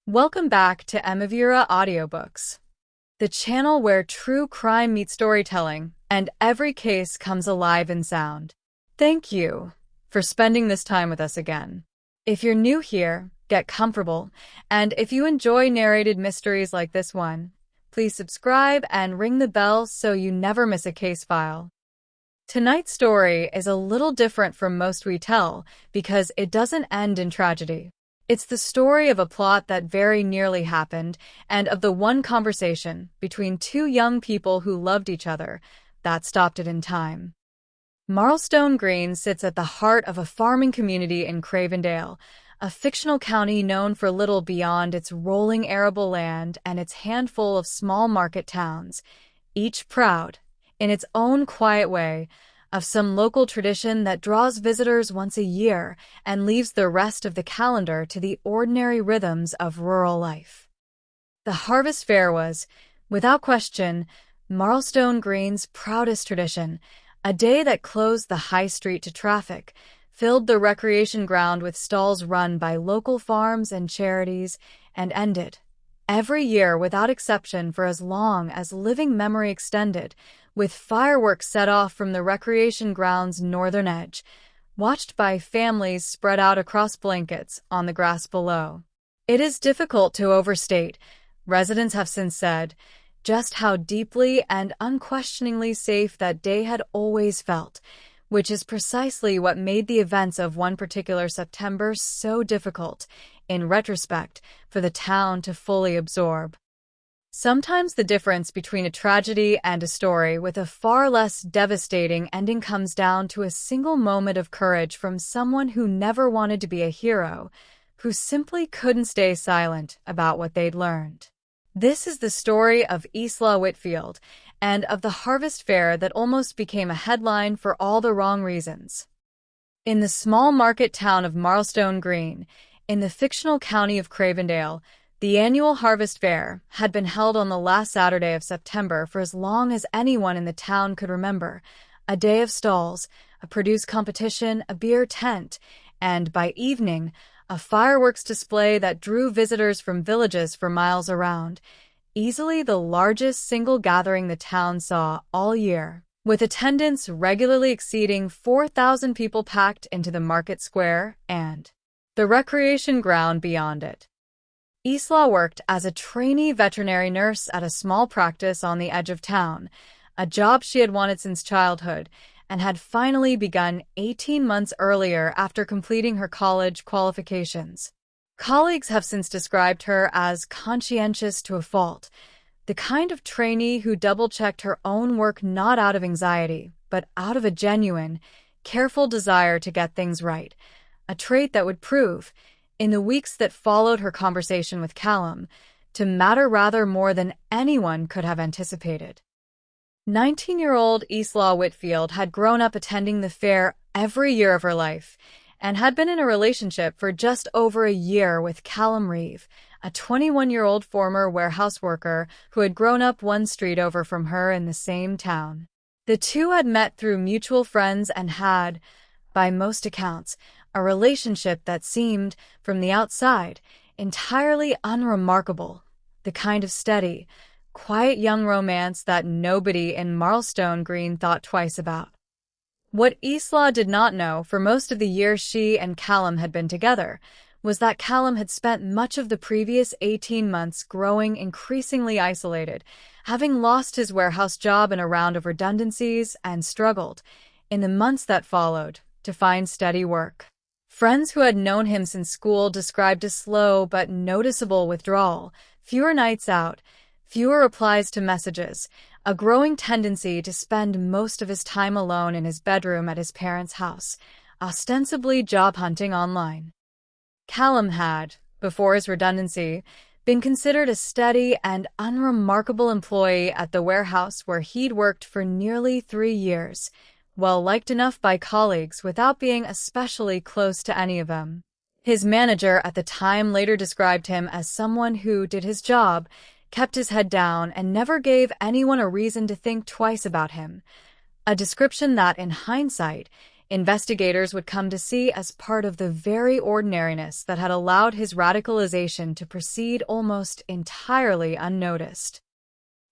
Welcome back to Emovura Audio Books, the channel where true crime meets storytelling and every case comes alive in sound. Thank you for spending this time with us again. If you're new here, get comfortable, and if you enjoy narrated mysteries like this one, please subscribe and ring the bell so you never miss a case file. Tonight's story is a little different from most we tell because it doesn't end in tragedy. It's the story of a plot that very nearly happened and of the one conversation between two young people who loved each other that stopped it in time. Marlstone Green sits at the heart of a farming community in Cravendale, a fictional county known for little beyond its rolling arable land and its handful of small market towns, each proud, in its own quiet way, of some local tradition that draws visitors once a year and leaves the rest of the calendar to the ordinary rhythms of rural life. The harvest fair was, without question, Marlstone Green's proudest tradition, a day that closed the high street to traffic, filled the recreation ground with stalls run by local farms and charities, and ended, every year without exception for as long as living memory extended, with fireworks set off from the recreation ground's northern edge, watched by families spread out across blankets on the grass below. It is difficult to overstate, residents have since said, just how deeply and unquestioningly safe that day had always felt, which is precisely what made the events of one particular September so difficult, in retrospect, for the town to fully absorb. Sometimes the difference between a tragedy and a story with a far less devastating ending comes down to a single moment of courage from someone who never wanted to be a hero, who simply couldn't stay silent about what they'd learned. This is the story of Isla Whitfield and of the harvest fair that almost became a headline for all the wrong reasons. In the small market town of Marlstone Green, in the fictional county of Cravendale, the annual harvest fair had been held on the last Saturday of September for as long as anyone in the town could remember. A day of stalls, a produce competition, a beer tent, and by evening, a fireworks display that drew visitors from villages for miles around. Easily the largest single gathering the town saw all year, with attendance regularly exceeding 4,000 people packed into the market square and the recreation ground beyond it. Isla worked as a trainee veterinary nurse at a small practice on the edge of town, a job she had wanted since childhood, and had finally begun 18 months earlier after completing her college qualifications. Colleagues have since described her as conscientious to a fault, the kind of trainee who double-checked her own work not out of anxiety, but out of a genuine, careful desire to get things right, a trait that would prove, in the weeks that followed her conversation with Callum, to matter rather more than anyone could have anticipated. 19-year-old Isla Whitfield had grown up attending the fair every year of her life and had been in a relationship for just over a year with Callum Reeve, a 21-year-old former warehouse worker who had grown up one street over from her in the same town. The two had met through mutual friends and had, by most accounts, a relationship that seemed, from the outside, entirely unremarkable, the kind of steady, quiet young romance that nobody in Marlstone Green thought twice about. What Isla did not know for most of the year she and Callum had been together was that Callum had spent much of the previous 18 months growing increasingly isolated, having lost his warehouse job in a round of redundancies and struggled, in the months that followed, to find steady work. Friends who had known him since school described a slow but noticeable withdrawal, fewer nights out, fewer replies to messages, a growing tendency to spend most of his time alone in his bedroom at his parents' house, ostensibly job hunting online. Callum had, before his redundancy, been considered a steady and unremarkable employee at the warehouse where he'd worked for nearly 3 years, well liked enough by colleagues without being especially close to any of them. His manager at the time later described him as someone who did his job, kept his head down, and never gave anyone a reason to think twice about him, a description that, in hindsight, investigators would come to see as part of the very ordinariness that had allowed his radicalization to proceed almost entirely unnoticed.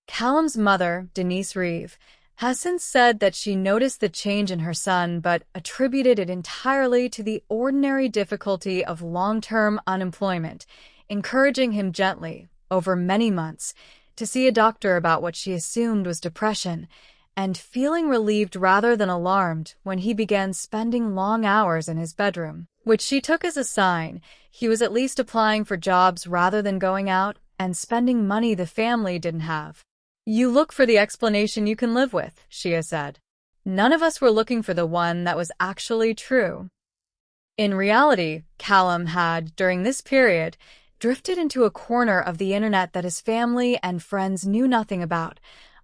Callum's mother, Denise Reeve, has since said that she noticed the change in her son but attributed it entirely to the ordinary difficulty of long-term unemployment, encouraging him gently, over many months, to see a doctor about what she assumed was depression, and feeling relieved rather than alarmed when he began spending long hours in his bedroom, which she took as a sign he was at least applying for jobs rather than going out and spending money the family didn't have. "You look for the explanation you can live with," she has said. "None of us were looking for the one that was actually true." In reality, Callum had, during this period, drifted into a corner of the internet that his family and friends knew nothing about,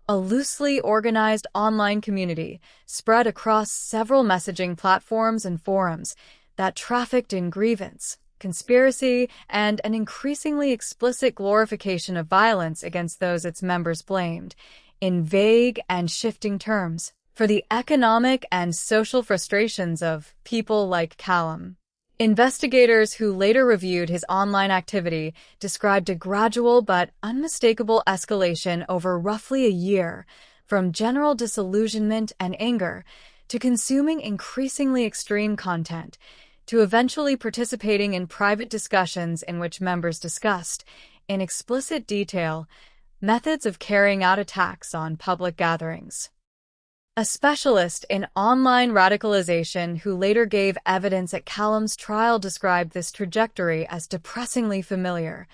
a loosely organized online community spread across several messaging platforms and forums that trafficked in grievance, conspiracy, and an increasingly explicit glorification of violence against those its members blamed, in vague and shifting terms, for the economic and social frustrations of people like Callum. Investigators who later reviewed his online activity described a gradual but unmistakable escalation over roughly a year, from general disillusionment and anger to consuming increasingly extreme content, to eventually participating in private discussions in which members discussed, in explicit detail, methods of carrying out attacks on public gatherings. A specialist in online radicalization who later gave evidence at Callum's trial described this trajectory as depressingly familiar: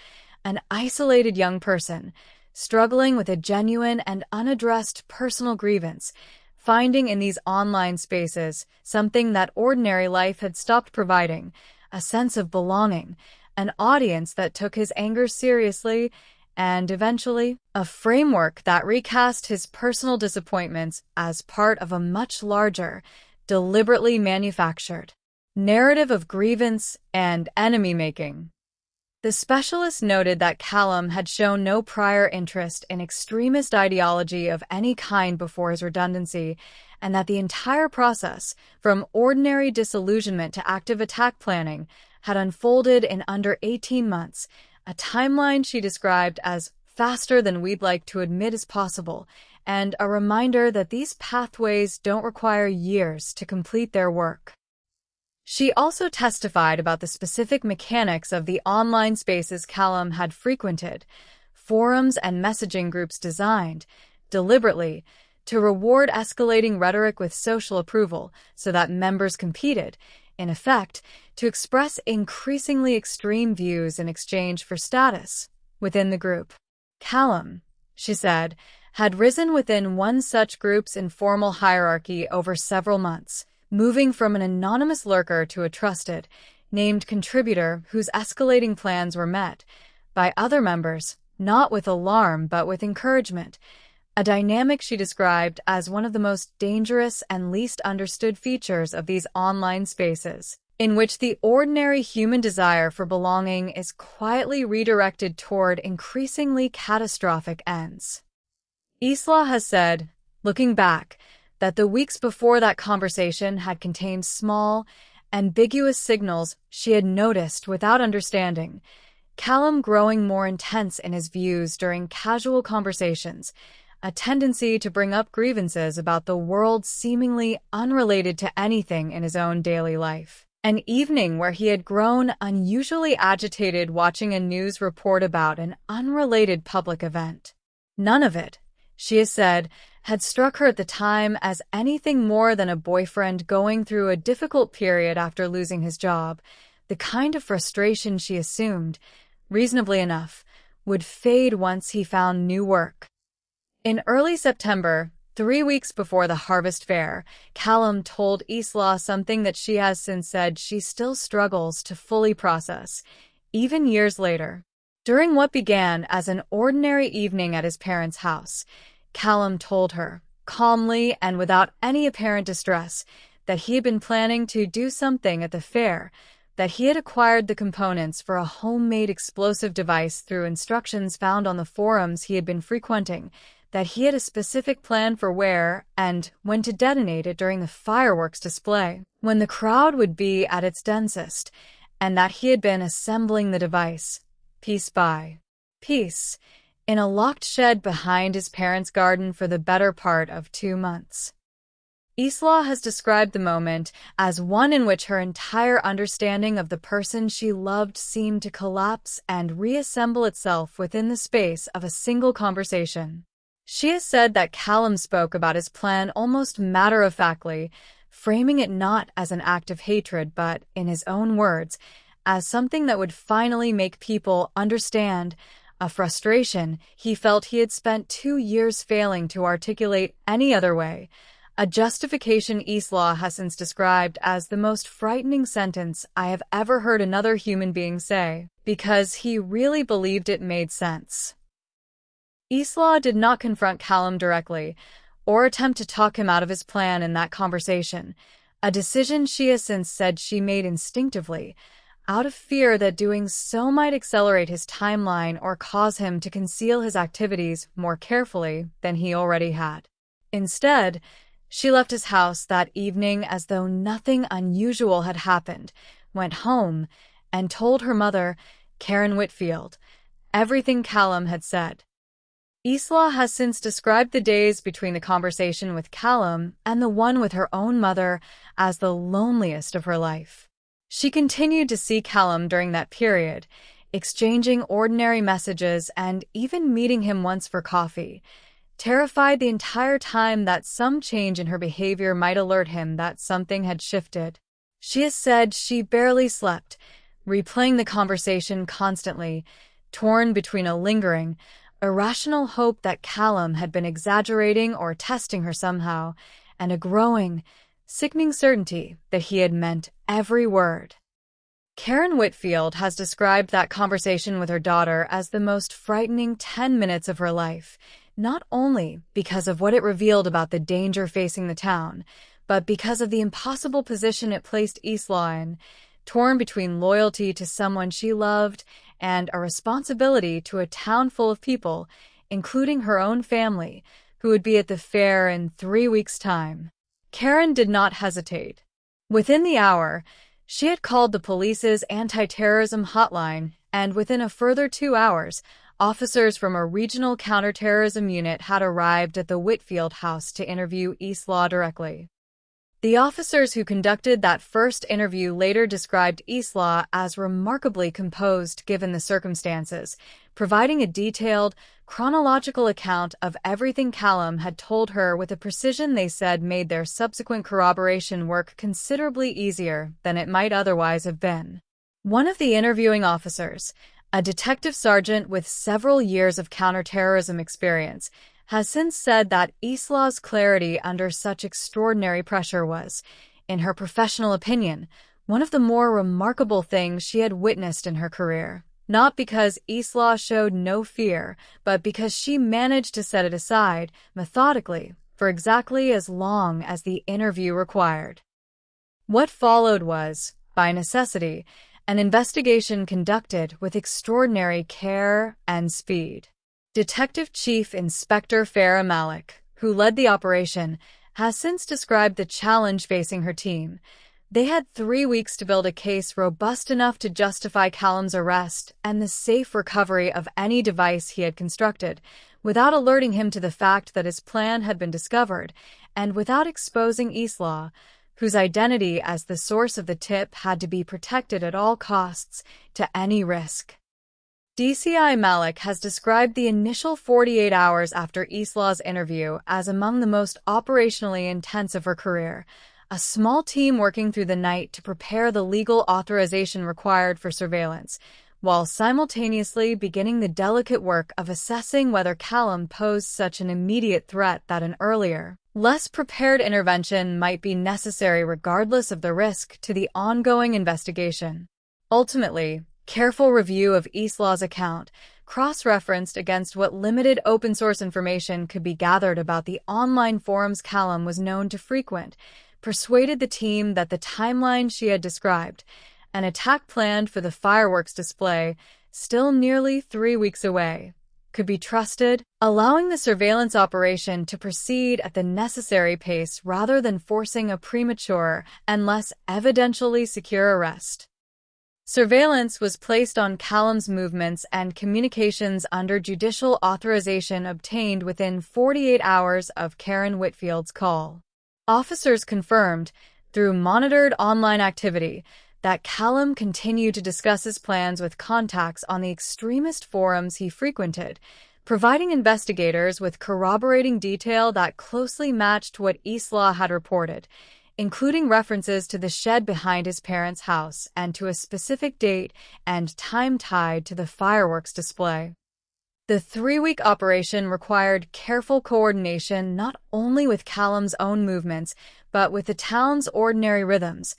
an isolated young person, struggling with a genuine and unaddressed personal grievance, finding in these online spaces something that ordinary life had stopped providing, a sense of belonging, an audience that took his anger seriously, and eventually, a framework that recast his personal disappointments as part of a much larger, deliberately manufactured narrative of grievance and enemy-making. The specialist noted that Callum had shown no prior interest in extremist ideology of any kind before his redundancy, and that the entire process, from ordinary disillusionment to active attack planning, had unfolded in under 18 months, a timeline she described as faster than we'd like to admit is possible, and a reminder that these pathways don't require years to complete their work. She also testified about the specific mechanics of the online spaces Callum had frequented, forums and messaging groups designed, deliberately, to reward escalating rhetoric with social approval so that members competed, in effect, to express increasingly extreme views in exchange for status within the group. Callum, she said, had risen within one such group's informal hierarchy over several months, moving from an anonymous lurker to a trusted, named contributor whose escalating plans were met by other members, not with alarm but with encouragement, a dynamic she described as one of the most dangerous and least understood features of these online spaces, in which the ordinary human desire for belonging is quietly redirected toward increasingly catastrophic ends. Isla has said, looking back, that the weeks before that conversation had contained small, ambiguous signals she had noticed without understanding. Callum growing more intense in his views during casual conversations, a tendency to bring up grievances about the world seemingly unrelated to anything in his own daily life. An evening where he had grown unusually agitated watching a news report about an unrelated public event. None of it, she has said, had struck her at the time as anything more than a boyfriend going through a difficult period after losing his job, the kind of frustration she assumed, reasonably enough, would fade once he found new work. In early September, 3 weeks before the Harvest Fair, Callum told Isla something that she has since said she still struggles to fully process, even years later. During what began as an ordinary evening at his parents' house, Callum told her, calmly and without any apparent distress, that he had been planning to do something at the fair, that he had acquired the components for a homemade explosive device through instructions found on the forums he had been frequenting, that he had a specific plan for where and when to detonate it during the fireworks display, when the crowd would be at its densest, and that he had been assembling the device, piece by piece, in a locked shed behind his parents' garden for the better part of 2 months. Isla has described the moment as one in which her entire understanding of the person she loved seemed to collapse and reassemble itself within the space of a single conversation. She has said that Callum spoke about his plan almost matter-of-factly, framing it not as an act of hatred but, in his own words, as something that would finally make people understand a frustration he felt he had spent 2 years failing to articulate any other way, a justification Isla has since described as the most frightening sentence I have ever heard another human being say, because he really believed it made sense. Isla did not confront Callum directly, or attempt to talk him out of his plan in that conversation, a decision she has since said she made instinctively, out of fear that doing so might accelerate his timeline or cause him to conceal his activities more carefully than he already had. Instead, she left his house that evening as though nothing unusual had happened, went home, and told her mother, Isla Whitfield, everything Callum had said. Isla has since described the days between the conversation with Callum and the one with her own mother as the loneliest of her life. She continued to see Callum during that period, exchanging ordinary messages and even meeting him once for coffee, terrified the entire time that some change in her behavior might alert him that something had shifted. She has said she barely slept, replaying the conversation constantly, torn between a lingering, irrational hope that Callum had been exaggerating or testing her somehow, and a growing, sickening certainty that he had meant every word. Isla Whitfield has described that conversation with her daughter as the most frightening 10 minutes of her life, not only because of what it revealed about the danger facing the town, but because of the impossible position it placed Isla in, torn between loyalty to someone she loved and a responsibility to a town full of people, including her own family, who would be at the fair in 3 weeks' time. Karen did not hesitate. Within the hour, she had called the police's anti-terrorism hotline, and within a further 2 hours, officers from a regional counterterrorism unit had arrived at the Whitfield house to interview Isla directly. The officers who conducted that first interview later described Isla as remarkably composed given the circumstances, providing a detailed, chronological account of everything Callum had told her with a precision they said made their subsequent corroboration work considerably easier than it might otherwise have been. One of the interviewing officers, a detective sergeant with several years of counterterrorism experience, has since said that Isla's clarity under such extraordinary pressure was, in her professional opinion, one of the more remarkable things she had witnessed in her career, not because Isla showed no fear, but because she managed to set it aside, methodically, for exactly as long as the interview required. What followed was, by necessity, an investigation conducted with extraordinary care and speed. Detective Chief Inspector Farah Malik, who led the operation, has since described the challenge facing her team. They had 3 weeks to build a case robust enough to justify Callum's arrest and the safe recovery of any device he had constructed, without alerting him to the fact that his plan had been discovered, and without exposing Isla, whose identity as the source of the tip had to be protected at all costs, to any risk. DCI Malik has described the initial 48 hours after Isla's interview as among the most operationally intense of her career, a small team working through the night to prepare the legal authorization required for surveillance, while simultaneously beginning the delicate work of assessing whether Callum posed such an immediate threat that an earlier, less prepared intervention might be necessary regardless of the risk to the ongoing investigation. Ultimately, careful review of Isla's account, cross-referenced against what limited open-source information could be gathered about the online forums Callum was known to frequent, persuaded the team that the timeline she had described, an attack planned for the fireworks display, still nearly 3 weeks away, could be trusted, allowing the surveillance operation to proceed at the necessary pace rather than forcing a premature and less evidentially secure arrest. Surveillance was placed on Callum's movements and communications under judicial authorization obtained within 48 hours of Karen Whitfield's call. Officers confirmed, through monitored online activity, that Callum continued to discuss his plans with contacts on the extremist forums he frequented, providing investigators with corroborating detail that closely matched what Isla had reported, including references to the shed behind his parents' house and to a specific date and time tied to the fireworks display. The 3-week operation required careful coordination not only with Callum's own movements, but with the town's ordinary rhythms.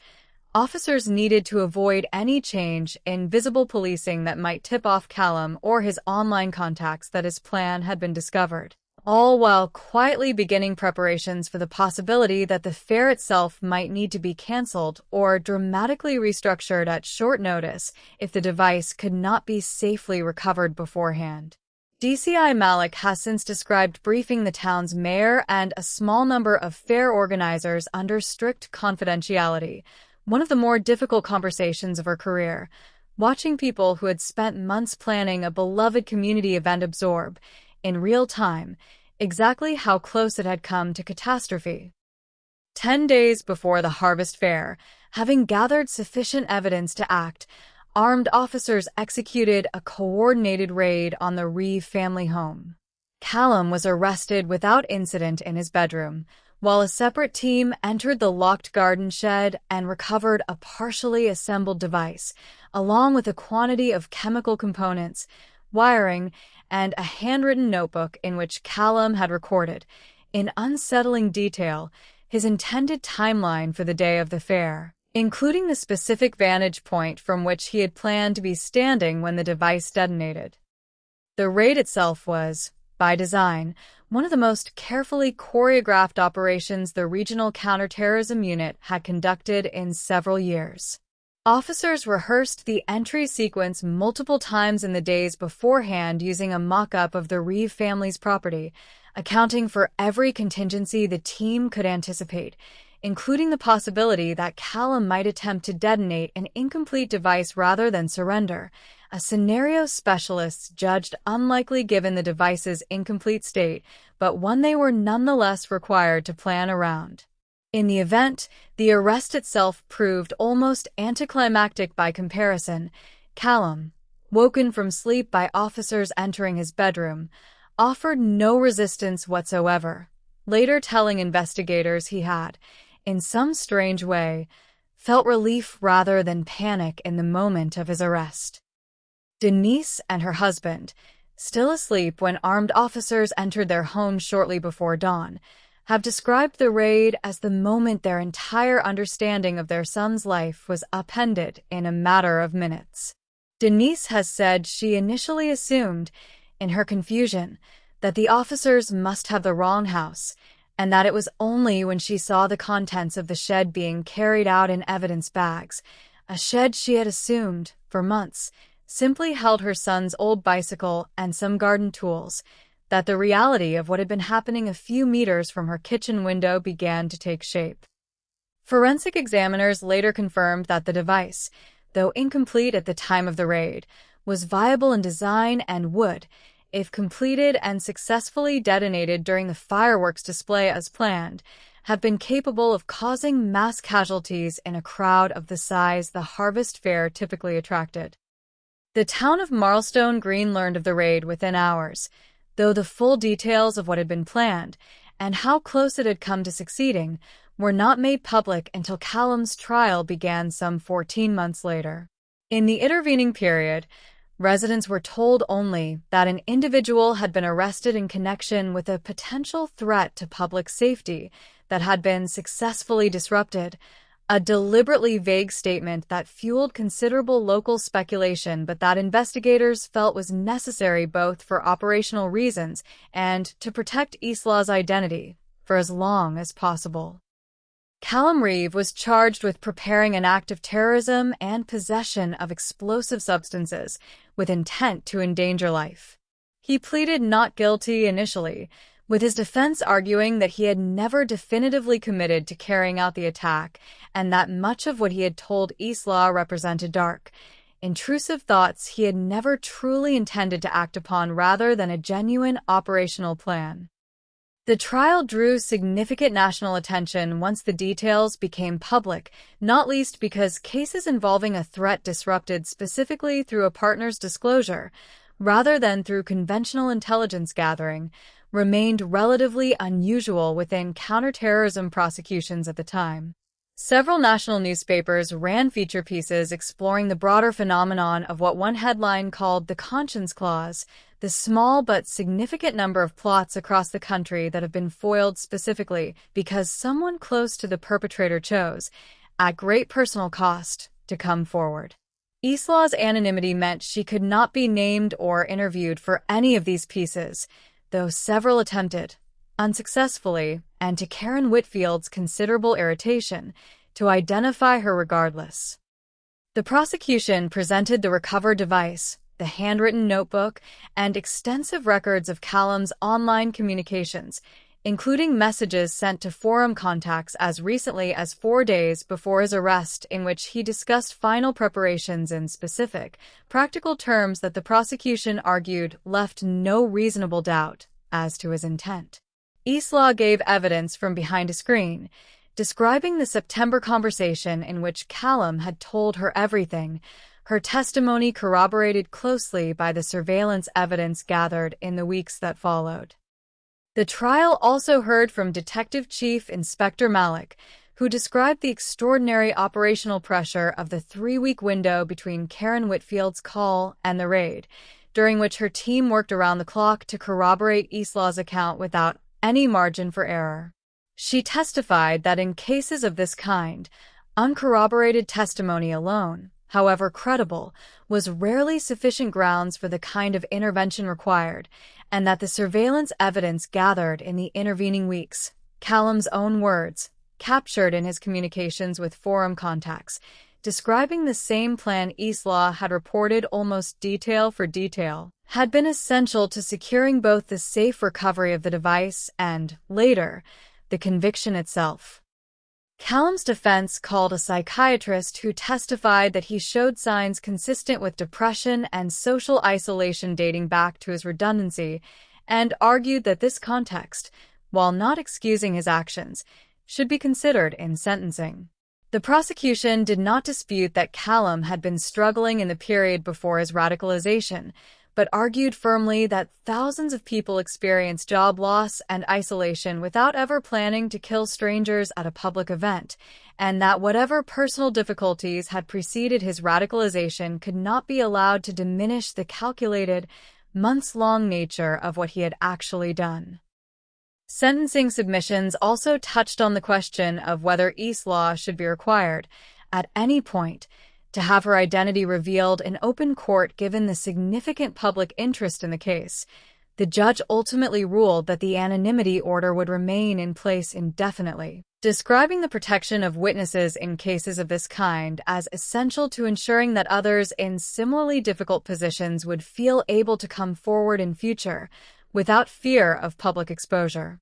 Officers needed to avoid any change in visible policing that might tip off Callum or his online contacts that his plan had been discovered, all while quietly beginning preparations for the possibility that the fair itself might need to be cancelled or dramatically restructured at short notice if the device could not be safely recovered beforehand. DCI Malik has since described briefing the town's mayor and a small number of fair organizers under strict confidentiality, one of the more difficult conversations of her career, watching people who had spent months planning a beloved community event absorb, in real time, exactly how close it had come to catastrophe. 10 days before the harvest fair, having gathered sufficient evidence to act, armed officers executed a coordinated raid on the Reeve family home. Callum was arrested without incident in his bedroom, while a separate team entered the locked garden shed and recovered a partially assembled device, along with a quantity of chemical components, wiring, and a handwritten notebook in which Callum had recorded, in unsettling detail, his intended timeline for the day of the fair, including the specific vantage point from which he had planned to be standing when the device detonated. The raid itself was, by design, one of the most carefully choreographed operations the Regional Counterterrorism Unit had conducted in several years. Officers rehearsed the entry sequence multiple times in the days beforehand using a mock-up of the Reeve family's property, accounting for every contingency the team could anticipate, including the possibility that Callum might attempt to detonate an incomplete device rather than surrender, a scenario specialists judged unlikely given the device's incomplete state, but one they were nonetheless required to plan around. In the event, the arrest itself proved almost anticlimactic by comparison. Callum, woken from sleep by officers entering his bedroom, offered no resistance whatsoever, later telling investigators he had, in some strange way, felt relief rather than panic in the moment of his arrest. Denise and her husband, still asleep when armed officers entered their home shortly before dawn, have described the raid as the moment their entire understanding of their son's life was upended in a matter of minutes. Denise has said she initially assumed, in her confusion, that the officers must have the wrong house, and that it was only when she saw the contents of the shed being carried out in evidence bags, a shed she had assumed, for months, simply held her son's old bicycle and some garden tools, that the reality of what had been happening a few meters from her kitchen window began to take shape. Forensic examiners later confirmed that the device, though incomplete at the time of the raid, was viable in design and would, if completed and successfully detonated during the fireworks display as planned, have been capable of causing mass casualties in a crowd of the size the harvest fair typically attracted. The town of Marlstone Green learned of the raid within hours, though the full details of what had been planned and how close it had come to succeeding were not made public until Callum's trial began some 14 months later. In the intervening period, residents were told only that an individual had been arrested in connection with a potential threat to public safety that had been successfully disrupted, a deliberately vague statement that fueled considerable local speculation but that investigators felt was necessary both for operational reasons and to protect Isla's identity for as long as possible. Callum Reeve was charged with preparing an act of terrorism and possession of explosive substances with intent to endanger life. He pleaded not guilty initially, with his defense arguing that he had never definitively committed to carrying out the attack and that much of what he had told Isla represented dark, intrusive thoughts he had never truly intended to act upon rather than a genuine operational plan. The trial drew significant national attention once the details became public, not least because cases involving a threat disrupted specifically through a partner's disclosure, rather than through conventional intelligence gathering, remained relatively unusual within counterterrorism prosecutions at the time. Several national newspapers ran feature pieces exploring the broader phenomenon of what one headline called the conscience clause, the small but significant number of plots across the country that have been foiled specifically because someone close to the perpetrator chose, at great personal cost, to come forward. Isla's anonymity meant she could not be named or interviewed for any of these pieces, though several attempted, unsuccessfully, and to Karen Whitfield's considerable irritation, to identify her regardless. The prosecution presented the recovered device, the handwritten notebook, and extensive records of Callum's online communications, including messages sent to forum contacts as recently as 4 days before his arrest in which he discussed final preparations in specific, practical terms that the prosecution argued left no reasonable doubt as to his intent. Isla gave evidence from behind a screen, describing the September conversation in which Callum had told her everything, her testimony corroborated closely by the surveillance evidence gathered in the weeks that followed. The trial also heard from Detective Chief Inspector Malik, who described the extraordinary operational pressure of the 3-week window between Karen Whitfield's call and the raid, during which her team worked around the clock to corroborate Isla's account without any margin for error. She testified that in cases of this kind, uncorroborated testimony alone, however credible, was rarely sufficient grounds for the kind of intervention required, and that the surveillance evidence gathered in the intervening weeks, Callum's own words, captured in his communications with forum contacts, describing the same plan Isla had reported almost detail for detail, had been essential to securing both the safe recovery of the device and, later, the conviction itself. Callum's defense called a psychiatrist who testified that he showed signs consistent with depression and social isolation dating back to his redundancy, and argued that this context, while not excusing his actions, should be considered in sentencing. The prosecution did not dispute that Callum had been struggling in the period before his radicalization, but argued firmly that thousands of people experience job loss and isolation without ever planning to kill strangers at a public event, and that whatever personal difficulties had preceded his radicalization could not be allowed to diminish the calculated, months-long nature of what he had actually done. Sentencing submissions also touched on the question of whether Isla should be required, at any point, to have her identity revealed in open court given the significant public interest in the case. The judge ultimately ruled that the anonymity order would remain in place indefinitely, describing the protection of witnesses in cases of this kind as essential to ensuring that others in similarly difficult positions would feel able to come forward in future, without fear of public exposure.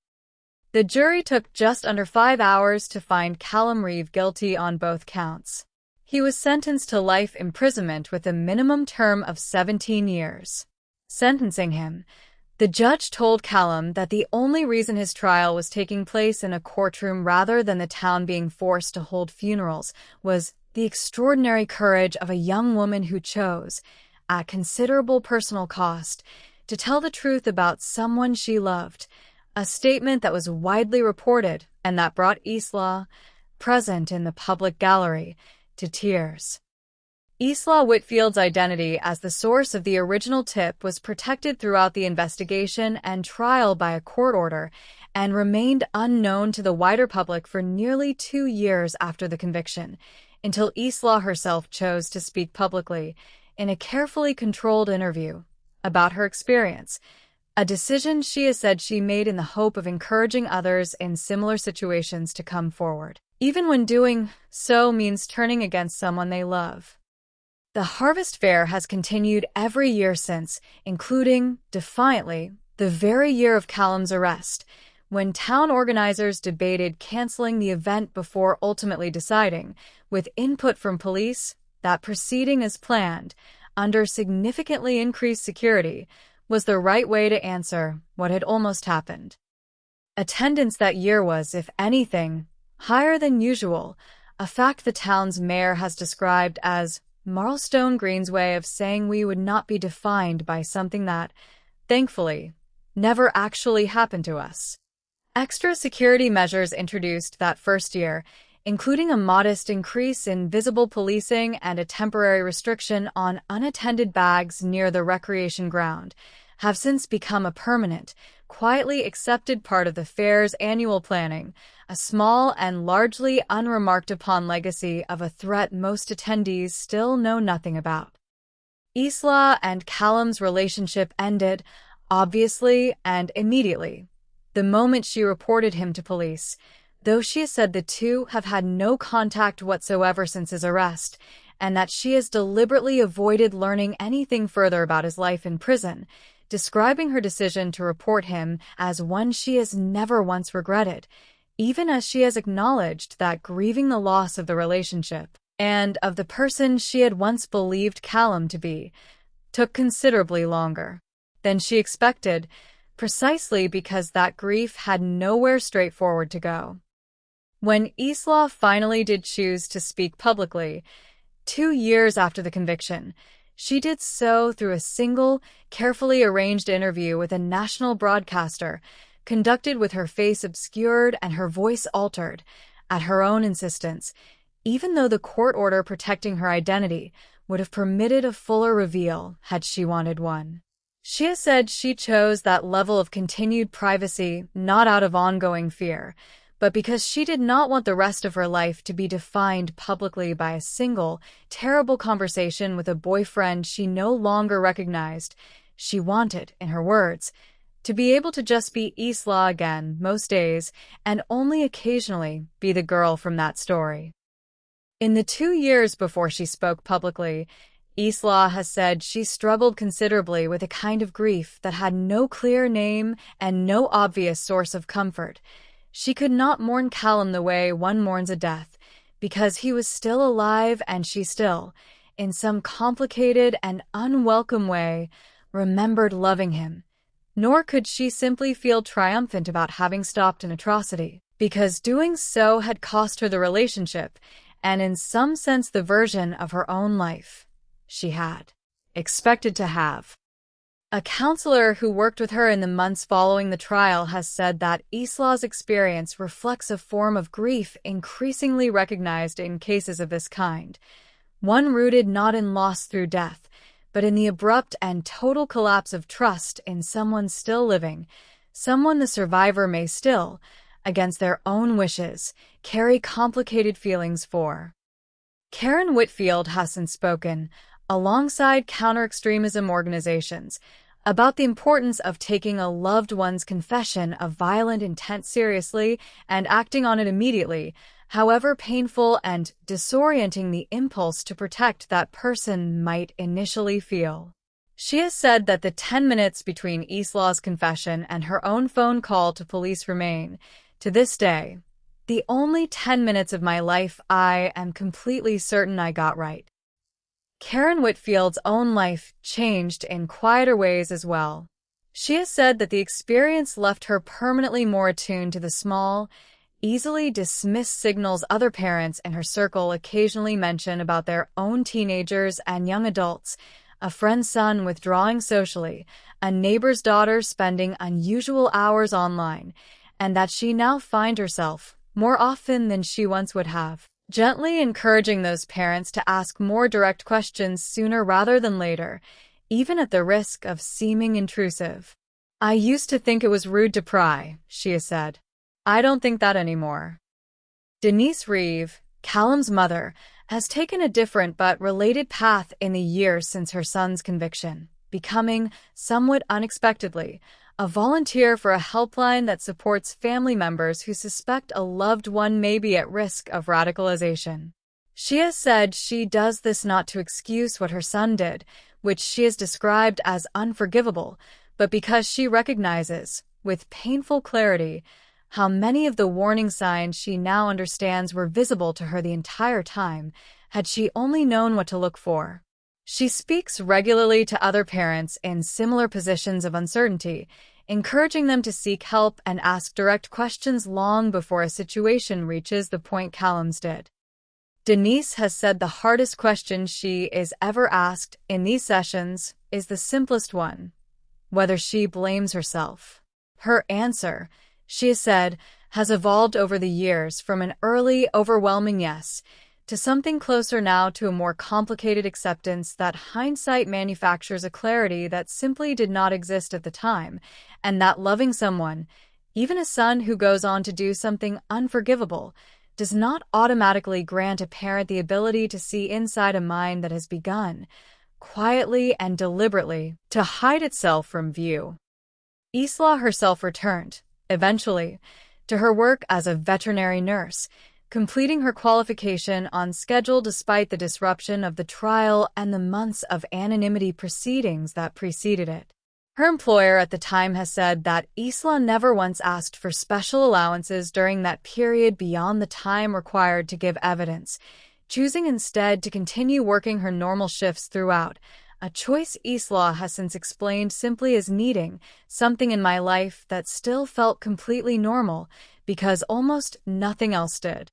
The jury took just under 5 hours to find Callum Reeve guilty on both counts. He was sentenced to life imprisonment with a minimum term of 17 years. Sentencing him, the judge told Callum that the only reason his trial was taking place in a courtroom rather than the town being forced to hold funerals was the extraordinary courage of a young woman who chose, at considerable personal cost, to tell the truth about someone she loved, a statement that was widely reported and that brought Isla, present in the public gallery, to tears. Isla Whitfield's identity as the source of the original tip was protected throughout the investigation and trial by a court order and remained unknown to the wider public for nearly 2 years after the conviction, until Isla herself chose to speak publicly, in a carefully controlled interview, about her experience, a decision she has said she made in the hope of encouraging others in similar situations to come forward, even when doing so means turning against someone they love. The harvest fair has continued every year since, including, defiantly, the very year of Callum's arrest, when town organizers debated canceling the event before ultimately deciding, with input from police, that proceeding as planned, under significantly increased security, was the right way to answer what had almost happened. Attendance that year was, if anything, higher than usual, a fact the town's mayor has described as Marlstone Green's way of saying we would not be defined by something that, thankfully, never actually happened to us. Extra security measures introduced that first year, including a modest increase in visible policing and a temporary restriction on unattended bags near the recreation ground, have since become a permanent, quietly accepted part of the fair's annual planning, a small and largely unremarked upon legacy of a threat most attendees still know nothing about. Isla and Callum's relationship ended, obviously and immediately, the moment she reported him to police, though she has said the two have had no contact whatsoever since his arrest, and that she has deliberately avoided learning anything further about his life in prison, describing her decision to report him as one she has never once regretted, even as she has acknowledged that grieving the loss of the relationship, and of the person she had once believed Callum to be, took considerably longer than she expected, precisely because that grief had nowhere straightforward to go. When Isla finally did choose to speak publicly, 2 years after the conviction, she did so through a single, carefully arranged interview with a national broadcaster, conducted with her face obscured and her voice altered, at her own insistence, even though the court order protecting her identity would have permitted a fuller reveal had she wanted one. She has said she chose that level of continued privacy not out of ongoing fear, but because she did not want the rest of her life to be defined publicly by a single, terrible conversation with a boyfriend she no longer recognized. She wanted, in her words, to be able to just be Isla again most days and only occasionally be the girl from that story. In the 2 years before she spoke publicly, Isla has said she struggled considerably with a kind of grief that had no clear name and no obvious source of comfort. She could not mourn Callum the way one mourns a death, because he was still alive and she still, in some complicated and unwelcome way, remembered loving him. Nor could she simply feel triumphant about having stopped an atrocity, because doing so had cost her the relationship, and in some sense the version of her own life she had expected to have. A counselor who worked with her in the months following the trial has said that Isla's experience reflects a form of grief increasingly recognized in cases of this kind, one rooted not in loss through death, but in the abrupt and total collapse of trust in someone still living, someone the survivor may still, against their own wishes, carry complicated feelings for. Karen Whitfield has since spoken, alongside counter-extremism organizations, about the importance of taking a loved one's confession of violent intent seriously and acting on it immediately, however painful and disorienting the impulse to protect that person might initially feel. She has said that the 10 minutes between Isla's confession and her own phone call to police remain, to this day, the only 10 minutes of my life I am completely certain I got right. Karen Whitfield's own life changed in quieter ways as well. She has said that the experience left her permanently more attuned to the small, easily dismissed signals other parents in her circle occasionally mention about their own teenagers and young adults, a friend's son withdrawing socially, a neighbor's daughter spending unusual hours online, and that she now finds herself, more often than she once would have, gently encouraging those parents to ask more direct questions sooner rather than later, even at the risk of seeming intrusive. "I used to think it was rude to pry," she has said. "I don't think that anymore." Denise Reeve, Callum's mother, has taken a different but related path in the years since her son's conviction, becoming, somewhat unexpectedly, a volunteer for a helpline that supports family members who suspect a loved one may be at risk of radicalization. She has said she does this not to excuse what her son did, which she has described as unforgivable, but because she recognizes, with painful clarity, how many of the warning signs she now understands were visible to her the entire time, had she only known what to look for. She speaks regularly to other parents in similar positions of uncertainty, encouraging them to seek help and ask direct questions long before a situation reaches the point Callum's did. Denise has said the hardest question she is ever asked in these sessions is the simplest one: whether she blames herself. Her answer, she has said, has evolved over the years from an early, overwhelming yes to something closer now to a more complicated acceptance that hindsight manufactures a clarity that simply did not exist at the time, and that loving someone, even a son who goes on to do something unforgivable, does not automatically grant a parent the ability to see inside a mind that has begun, quietly and deliberately, to hide itself from view. Isla herself returned, eventually, to her work as a veterinary nurse, completing her qualification on schedule despite the disruption of the trial and the months of anonymity proceedings that preceded it. Her employer at the time has said that Isla never once asked for special allowances during that period beyond the time required to give evidence, choosing instead to continue working her normal shifts throughout, a choice Isla has since explained simply as needing something in my life that still felt completely normal because almost nothing else did.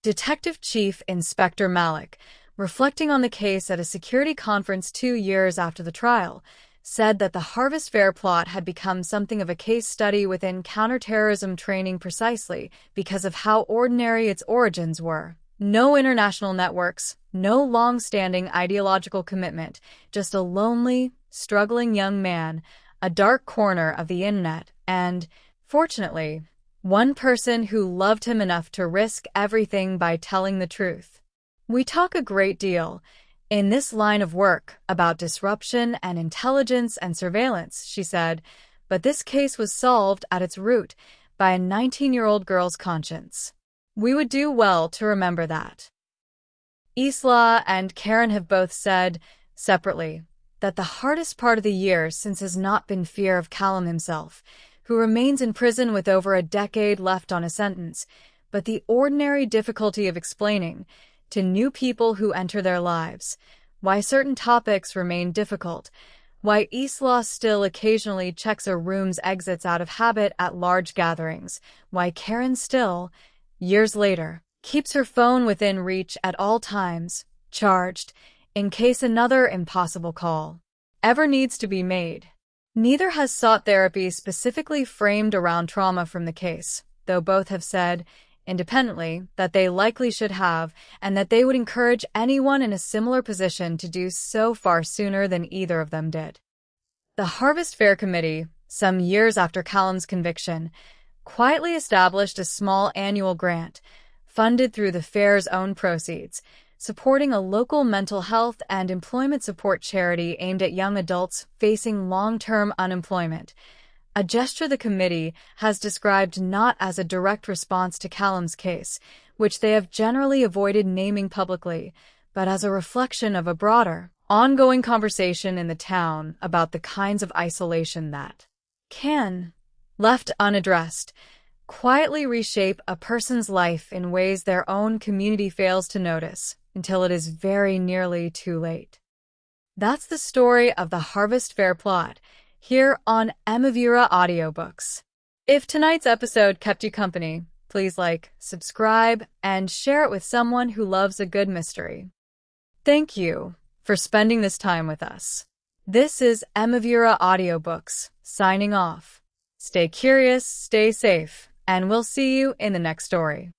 Detective Chief Inspector Malik, reflecting on the case at a security conference 2 years after the trial, said that the Harvest Fair plot had become something of a case study within counterterrorism training precisely because of how ordinary its origins were. No international networks, no long-standing ideological commitment, just a lonely, struggling young man, a dark corner of the internet, and, fortunately, one person who loved him enough to risk everything by telling the truth. We talk a great deal in this line of work about disruption and intelligence and surveillance, she said, but this case was solved at its root by a 19-year-old girl's conscience. We would do well to remember that. Isla and Karen have both said, separately, that the hardest part of the year since has not been fear of Callum himself, who remains in prison with over a decade left on a sentence, but the ordinary difficulty of explaining to new people who enter their lives why certain topics remain difficult, why Isla still occasionally checks a room's exits out of habit at large gatherings, why Karen still, years later, keeps her phone within reach at all times, charged, in case another impossible call ever needs to be made. Neither has sought therapy specifically framed around trauma from the case, though both have said, independently, that they likely should have, and that they would encourage anyone in a similar position to do so far sooner than either of them did. The Harvest Fair Committee, some years after Callum's conviction, quietly established a small annual grant, funded through the fair's own proceeds, supporting a local mental health and employment support charity aimed at young adults facing long-term unemployment, a gesture the committee has described not as a direct response to Callum's case, which they have generally avoided naming publicly, but as a reflection of a broader, ongoing conversation in the town about the kinds of isolation that can, left unaddressed, quietly reshape a person's life in ways their own community fails to notice until it is very nearly too late. That's the story of the Harvest Fair plot, here on Emovura Audio Books. If tonight's episode kept you company, please like, subscribe, and share it with someone who loves a good mystery. Thank you for spending this time with us. This is Emovura Audio Books, signing off. Stay curious, stay safe, and we'll see you in the next story.